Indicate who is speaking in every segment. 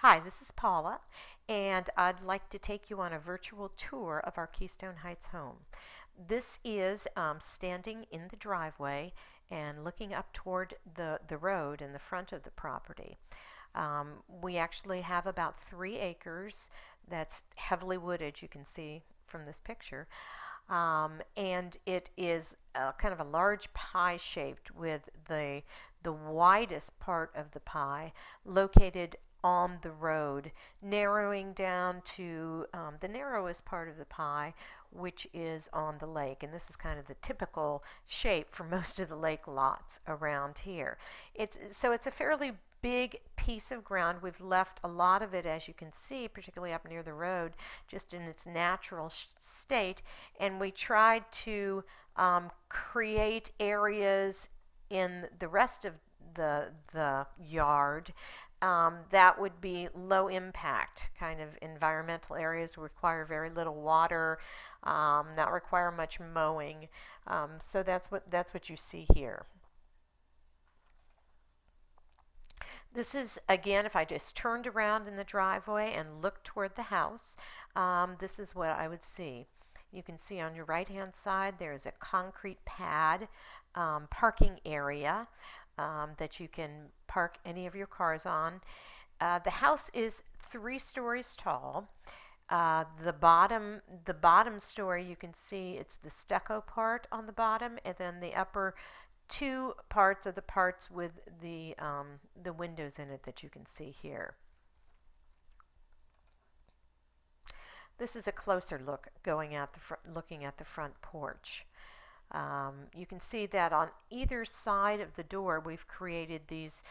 Speaker 1: Hi, this is Paula, and I'd like to take you on a virtual tour of our Keystone Heights home. This is standing in the driveway and looking up toward the road in the front of the property. We actually have about 3 acres that's heavily wooded, you can see from this picture. And it is kind of a large pie shaped with the widest part of the pie located on the road, narrowing down to the narrowest part of the pie, which is on the lake. And this is kind of the typical shape for most of the lake lots around here. So it's a fairly big piece of ground. We've left a lot of it, as you can see, particularly up near the road, just in its natural state. And we tried to create areas in the rest of the yard that would be low impact, kind of environmental areas, require very little water, not require much mowing. So that's what you see here. This is, again, if I just turned around in the driveway and looked toward the house, this is what I would see. You can see on your right hand side there's a concrete pad parking area that you can park any of your cars on. The house is 3 stories tall. The bottom story, you can see it's the stucco part on the bottom, and then the upper 2 parts are the parts with the windows in it that you can see here. This is a closer look going at looking at the front porch. You can see that on either side of the door we've created these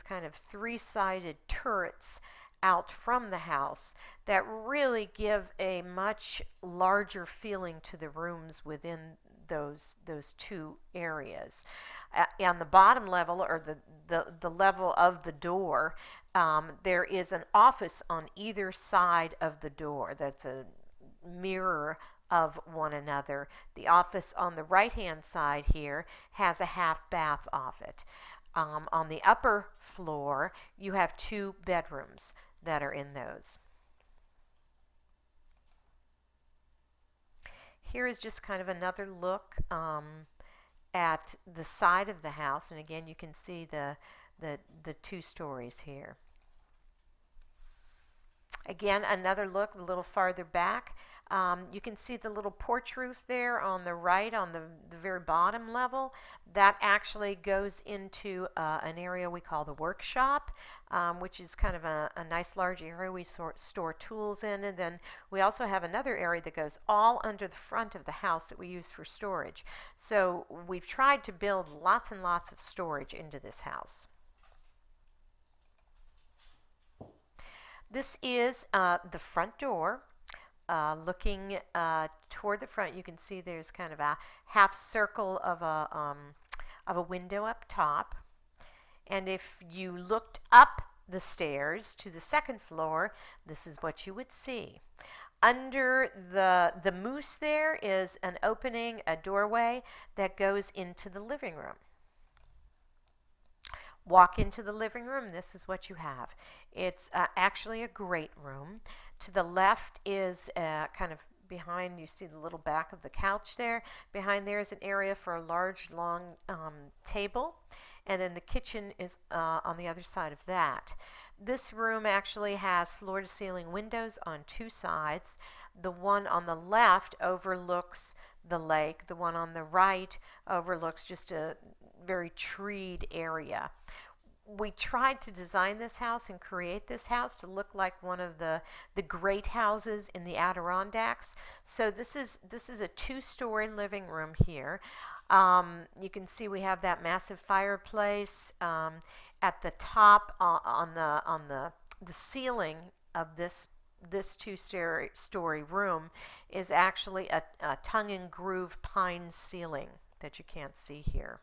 Speaker 1: kind of 3-sided turrets out from the house that really give a much larger feeling to the rooms within those 2 areas. On the bottom level, or the level of the door, there is an office on either side of the door that's a mirror of one another. The office on the right hand side here has a half bath off it. On the upper floor, you have 2 bedrooms that are in those. Here is just kind of another look at the side of the house, and again you can see the 2 stories here. Again, another look a little farther back. You can see the little porch roof there on the right, on the very bottom level. That actually goes into an area we call the workshop, which is kind of a nice large area we store tools in. And then we also have another area that goes all under the front of the house that we use for storage. So we've tried to build lots and lots of storage into this house. This is the front door. Looking toward the front, you can see there's kind of a half circle of a window up top. And if you looked up the stairs to the second floor, this is what you would see. Under the moose there is an opening, a doorway that goes into the living room. Walk into the living room, this is what you have. It's actually a great room. To the left is kind of behind, you see the little back of the couch there. Behind there is an area for a large, long table. And then the kitchen is on the other side of that. This room actually has floor-to-ceiling windows on 2 sides. The one on the left overlooks the lake. The one on the right overlooks just a very treed area. We tried to design this house and create this house to look like one of the great houses in the Adirondacks. So this is a 2-story living room here. You can see we have that massive fireplace at the top. On the ceiling of this 2-story room is actually a tongue and groove pine ceiling that you can't see here.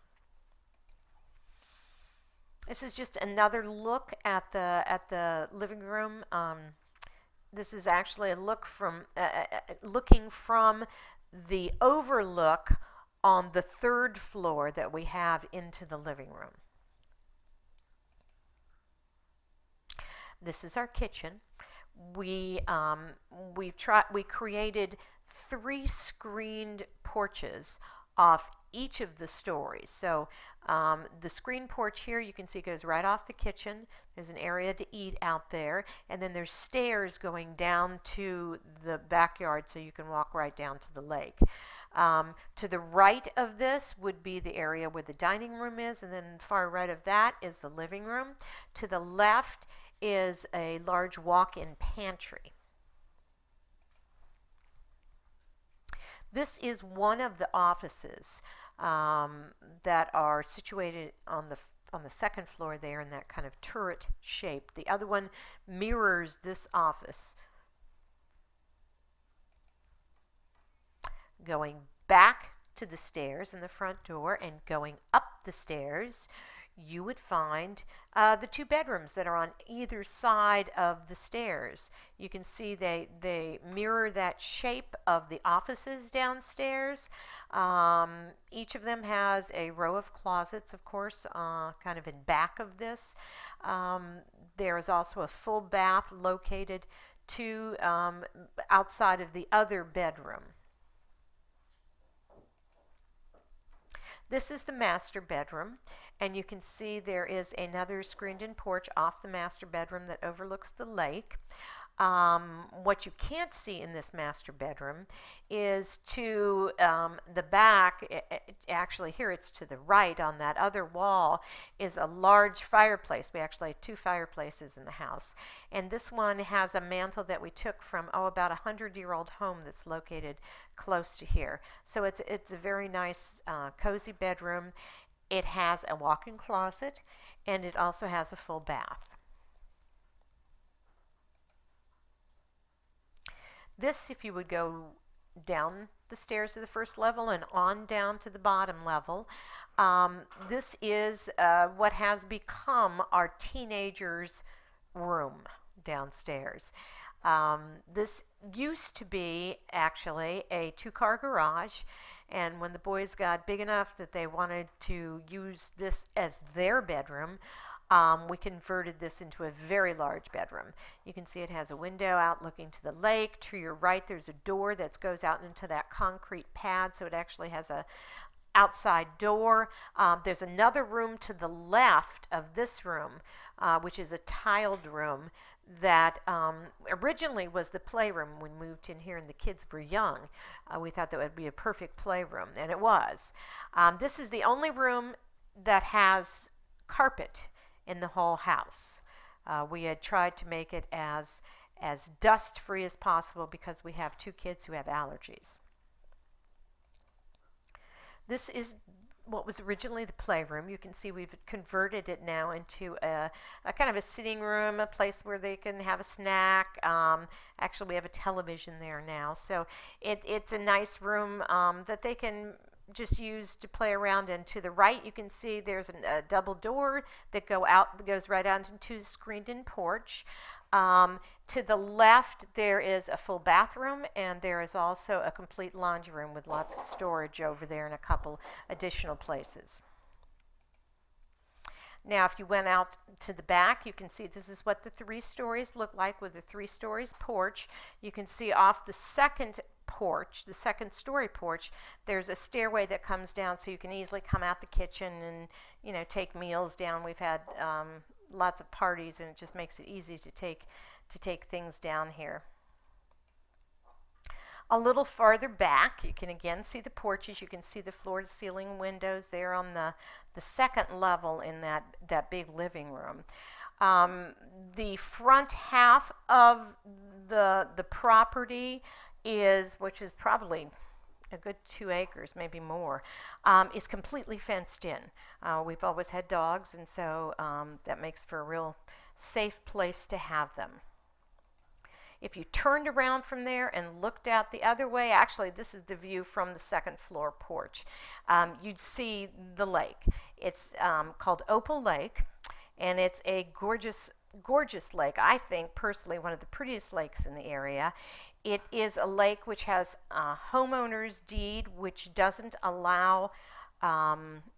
Speaker 1: This is just another look at the living room. This is actually a look from looking from the overlook on the 3rd floor that we have into the living room. this is our kitchen. We we created 3 screened porches off each of the stories. So the screen porch here, you can see, goes right off the kitchen. There's an area to eat out there, and then there's stairs going down to the backyard so you can walk right down to the lake. To the right of this would be the area where the dining room is, and then far right of that is the living room. To the left is a large walk-in pantry. This is one of the offices that are situated on the second floor there in that kind of turret shape. The other one mirrors this office. Going back to the stairs in the front door and going up the stairs, you would find the 2 bedrooms that are on either side of the stairs. You can see they mirror that shape of the offices downstairs. Each of them has a row of closets, of course, kind of in back of this. There is also a full bath located to outside of the other bedroom. This is the master bedroom, and you can see there is another screened-in porch off the master bedroom that overlooks the lake. What you can't see in this master bedroom is to the back. Actually, here it's to the right. On that other wall is a large fireplace. We actually have 2 fireplaces in the house, and this one has a mantle that we took from about a 100-year-old home that's located close to here. So it's a very nice cozy bedroom. It has a walk-in closet, and it also has a full bath. This, if you would go down the stairs to the first level and on down to the bottom level, this is what has become our teenagers' room downstairs. This used to be actually a 2-car garage, and when the boys got big enough that they wanted to use this as their bedroom, we converted this into a very large bedroom. You can see it has a window out looking to the lake. To your right, there's a door that goes out into that concrete pad, so it actually has a outside door. There's another room to the left of this room, which is a tiled room that originally was the playroom when we moved in here and the kids were young. We thought that would be a perfect playroom, and it was. This is the only room that has carpet in the whole house. We had tried to make it as dust free as possible because we have 2 kids who have allergies. This is what was originally the playroom. You can see we've converted it now into a kind of a sitting room, a place where they can have a snack. Actually, we have a television there now, so it's a nice room that they can just use to play around in. To the right, you can see there's a double door that goes right out into the screened-in porch. To the left, there is a full bathroom, and there is also a complete laundry room with lots of storage over there and a couple additional places. Now, if you went out to the back, you can see this is what the 3 stories look like with the 3 stories porch. You can see off the second porch, the second story porch, there's a stairway that comes down so you can easily come out the kitchen and, you know, take meals down. We've had lots of parties, and it just makes it easy to take things down here. A little farther back, you can again see the porches. You can see the floor-to-ceiling windows there on the second level in that big living room. The front half of the property which is probably a good 2 acres, maybe more, is completely fenced in. We've always had dogs, and so that makes for a real safe place to have them. If you turned around from there and looked out the other way, actually this is the view from the second floor porch, you'd see the lake. It's called Opal Lake, and it's a gorgeous, gorgeous lake. I think personally one of the prettiest lakes in the area. It is a lake which has a homeowner's deed which doesn't allow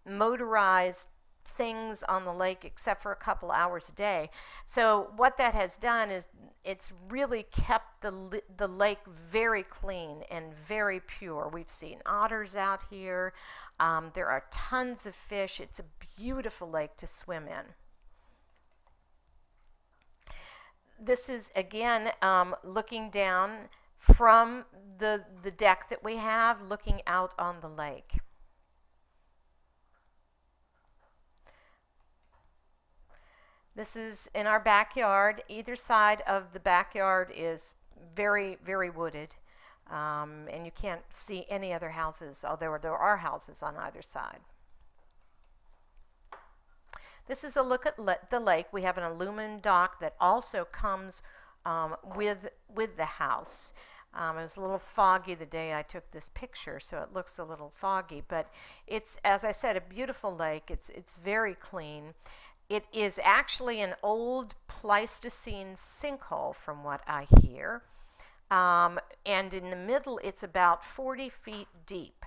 Speaker 1: motorized things on the lake except for a couple hours a day. So what that has done is it's really kept the lake very clean and very pure. We've seen otters out here. There are tons of fish. It's a beautiful lake to swim in. This is again looking down from the deck that we have, looking out on the lake. This is in our backyard. Either side of the backyard is very, very wooded, and you can't see any other houses, although there are houses on either side. This is a look at the lake. We have an aluminum dock that also comes with the house. It was a little foggy the day I took this picture, so it looks a little foggy, but it's, as I said, a beautiful lake. It's very clean. It is actually an old Pleistocene sinkhole from what I hear. And in the middle, it's about 40 feet deep.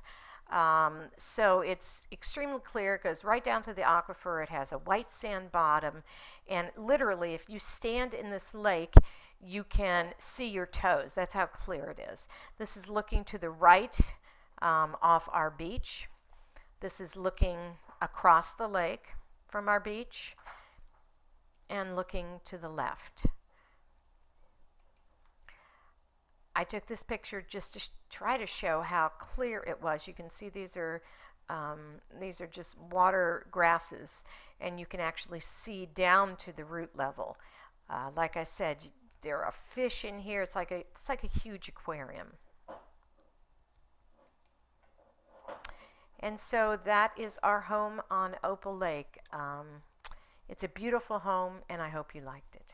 Speaker 1: So it's extremely clear. It goes right down to the aquifer. It has a white sand bottom. And literally, if you stand in this lake, you can see your toes. That's how clear it is. This is looking to the right off our beach. This is looking across the lake from our beach and looking to the left. I took this picture just to try to show how clear it was. You can see these are just water grasses, and you can actually see down to the root level. Like I said, there are fish in here. It's like a huge aquarium. And so that is our home on Opal Lake. It's a beautiful home, and I hope you liked it.